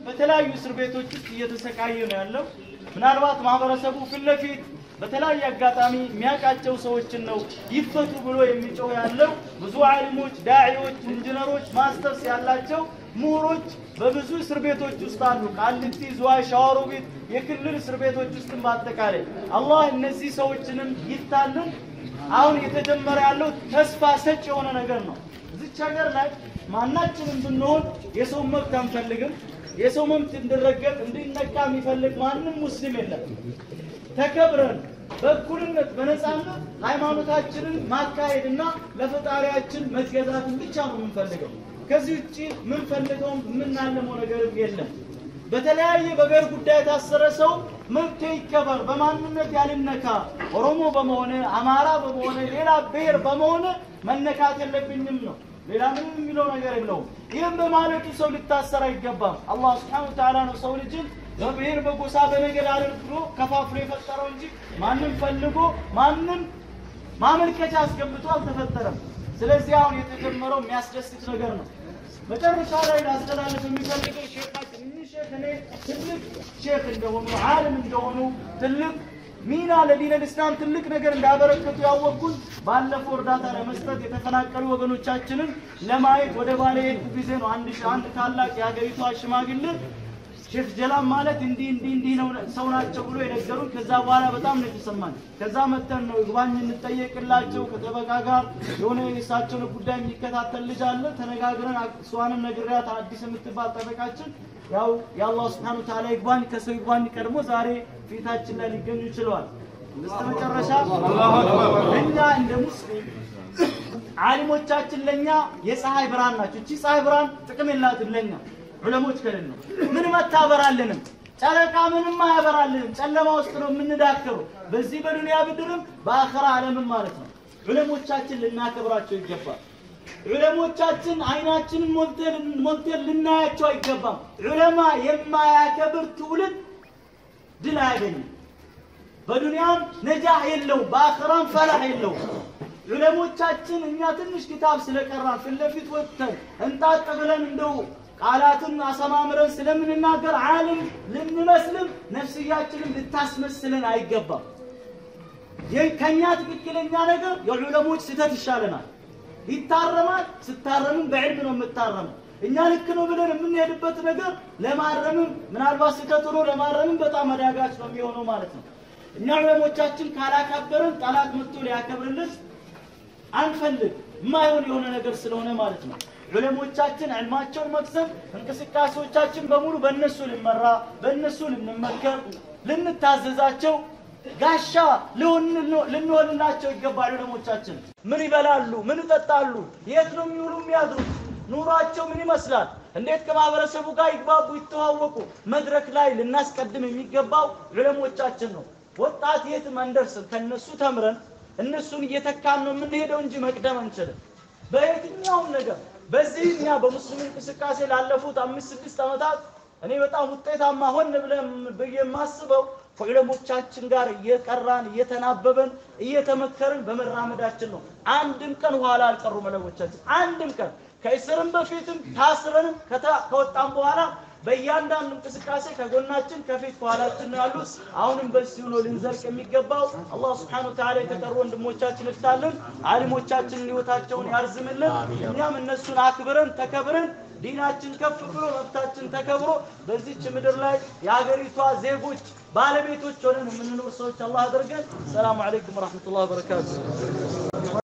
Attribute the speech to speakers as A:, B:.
A: በተለያዩ እስር ቤቶች ውስጥ እየተሰቃየ ነው ያለው። ምናልባት ማህበረሰቡ ፍለፊት በተለያየ አጋጣሚ የሚያቃቸው ሰዎችን ነው ይፈቱ ብሎ የሚጮህ ያለው። ብዙ ዓሊሞች፣ ዳዒዎች፣ ኢንጂነሮች፣ ማስተርስ ያላቸው ምሁሮች በብዙ እስር ቤቶች ውስጥ አሉ። ቃሊቲ፣ ዝዋይ፣ ሸዋሮቢት የክልል እስር ቤቶች ውስጥ በአጠቃላይ አላህ እነዚህ ሰዎችንም ይፍታልን። አሁን የተጀመረ ያለው ተስፋ ሰጪ የሆነ ነገር ነው። እዚች ሀገር ላይ ማናችንም ብንሆን የሰው መብት አንፈልግም። የሰው መብት እንዲረገጥ እንዲነካ የሚፈልግ ማንም ሙስሊም የለም። ተከብረን በእኩልነት በነፃነት ሃይማኖታችንን ማካሄድና ለፈጣሪያችን መገዛትን ብቻ ነው የምንፈልገው። ከዚህ ውጪ የምንፈልገው የምናለመው ነገር የለም። በተለያየ በብሔር ጉዳይ የታሰረ ሰው መብት ይከበር፣ በማንነት ያልነካ፣ ኦሮሞ በመሆነ አማራ በመሆነ ሌላ ብሔር በመሆነ መነካት የለብኝም ነው። ሌላ ምንም የሚለው ነገር የለውም። ይህም በማለቱ ሰው ሊታሰር አይገባም። አላህ ሱብሓነሁ ወተዓላ ነው ሰው ልጅን በብሔር በጎሳ በነገድ አድርጎ ከፋፍሎ የፈጠረው እንጂ ማንም ፈልጎ ማንም ማመልከቻ አስገብቶ አልተፈጠረም። ስለዚህ አሁን የተጀመረው የሚያስደስት ነገር ነው። መጨረሻ ላይ ላስተላልፍ የሚፈልገው ሼኻችን ሼኽ እኔ ትልቅ ሼኽ እንደሆኑ ዓለም እንደሆኑ ትልቅ ሚና ለዲን الاسلام ትልቅ ነገር እንዳበረከቱ ያወቅኩት ባለፈው እርዳታ ለመስጠት የተፈናቀሉ ወገኖቻችንን ለማየት ወደ ባሌ ጊዜ ነው። አንድ ታላቅ የሀገሪቷ ሽማግሌ ሼኽ ጀላል ማለት እንዲህ ነው ሰው ናቸው ብሎ የነገሩን። ከዛ በኋላ በጣም ነው የተሰማን። ከዛ መተን ነው ይግባኝ እንጠየቅላቸው ከጠበቃ ጋር የሆነ የሳቸው ጉዳይ የሚከታተል ልጅ አለ። ተነጋግረን እሷንም ነግሬያት አዲስ የምትባል ጠበቃችን ያው የአላህ Subhanahu Wa Ta'ala ይግባኝ ከሰው ይግባኝ ቀድሞ ዛሬ ፊታችን ላይ ሊገኙ ይችላል። በስተመጨረሻ አላሁ አክበር እኛ እንደ ሙስሊም ዓሊሞቻችን ለኛ የፀሐይ ብርሃን ናቸው። እቺ ፀሐይ ብርሃን ጥቅም የላትም ለኛ ዑለሞች ከሌለ ምን መታበራልንም ጨረቃ ምንም አያበራልንም። ጨለማ ውስጥ ነው የምንዳከረው በዚህ በዱንያ ብድርም በአኺራ ዓለምም ማለት ነው። ዑለሞቻችን ልናከብራቸው ይገባል። ዑለሞቻችን አይናችንን ሞልተን ልናያቸው አይገባም። ዑለማ የማያከብር ትውልድ ድል አያገኝም። በዱንያም ነጃህ የለው በአኺራም ፈላህ የለው። ዑለሞቻችን እኛ ትንሽ ኪታብ ስለቀራን ፍለፊት ወጥተን እንጣጥ ብለን እንደው ቃላትን አሰማምረን ስለምንናገር ዓለም ልንመስልም ነፍስያችንን ልታስመስለን አይገባም። ከኛ ትክክለኛ ነገር የዑለሞች ስህተት ይሻለናል። ይታረማል። ስታረምም በዕልም ነው የምታረመው። እኛ ልክ ነው ብለን የምንሄድበት ነገር ለማረምም ምናልባት ስህተት ሆኖ ለማረምም በጣም አዳጋች ነው የሚሆነው ማለት ነው። እኛ ዑለሞቻችን ካላከበርን ጠላት መጥቶ ሊያከብርልን አንፈልግ የማይሆን የሆነ ነገር ስለሆነ ማለት ነው። ዑለሞቻችን ዕልማቸውን መቅሰም እንቅስቃሴዎቻችን በሙሉ በእነሱ ልንመራ በእነሱ ልንመከር ልንታዘዛቸው ጋሻ ልንሆንላቸው ይገባል። ዑለሞቻችን ምን ይበላሉ ምን ይጠጣሉ የት ነው የሚውሉ የሚያድሩት ኑሯቸው ምን ይመስላል እንዴት ከማህበረሰቡ ጋር ይግባቡ ይተዋወቁ መድረክ ላይ ልናስቀድም የሚገባው ዑለሞቻችን ነው። ወጣት የት መንደርስም ከነሱ ተምረን እነሱን እየተካን ነው የምንሄደው እንጂ መቅደም አንችልም በየትኛውም ነገር። በዚህኛ በሙስሊም እንቅስቃሴ ላለፉት 5-6 አመታት እኔ በጣም ውጤታማ ሆነ ብለን በየማስበው ከዑለሞቻችን ጋር እየቀራን እየተናበበን እየተመከርን በመራመዳችን ነው። አንድም ቀን ኋላ አልቀሩም ዑለሞቻችን። አንድም ቀን ከእስርም በፊትም ታስረንም ከወጣን በኋላ በእያንዳንዱ እንቅስቃሴ ከጎናችን ከፊት ከኋላችን ነው ያሉት። አሁንም በዚህ ነው ልንዘልቅ የሚገባው። አላህ Subhanahu Wa Ta'ala የተቀሩ ወንድሞቻችን ይፍታልን፣ ዓሊሞቻችን ህይወታቸውን ያርዝምልን። እኛም እነሱን አክብረን ተከብረን ዲናችን ከፍ ብሎ መብታችን ተከብሮ በዚህች ምድር ላይ የሀገሪቷ ዜጎች ባለቤቶች ሆነን የምንኖር ሰዎች አላህ አድርገን። ሰላም አለይኩም ወራህመቱላሂ ወበረካቱ።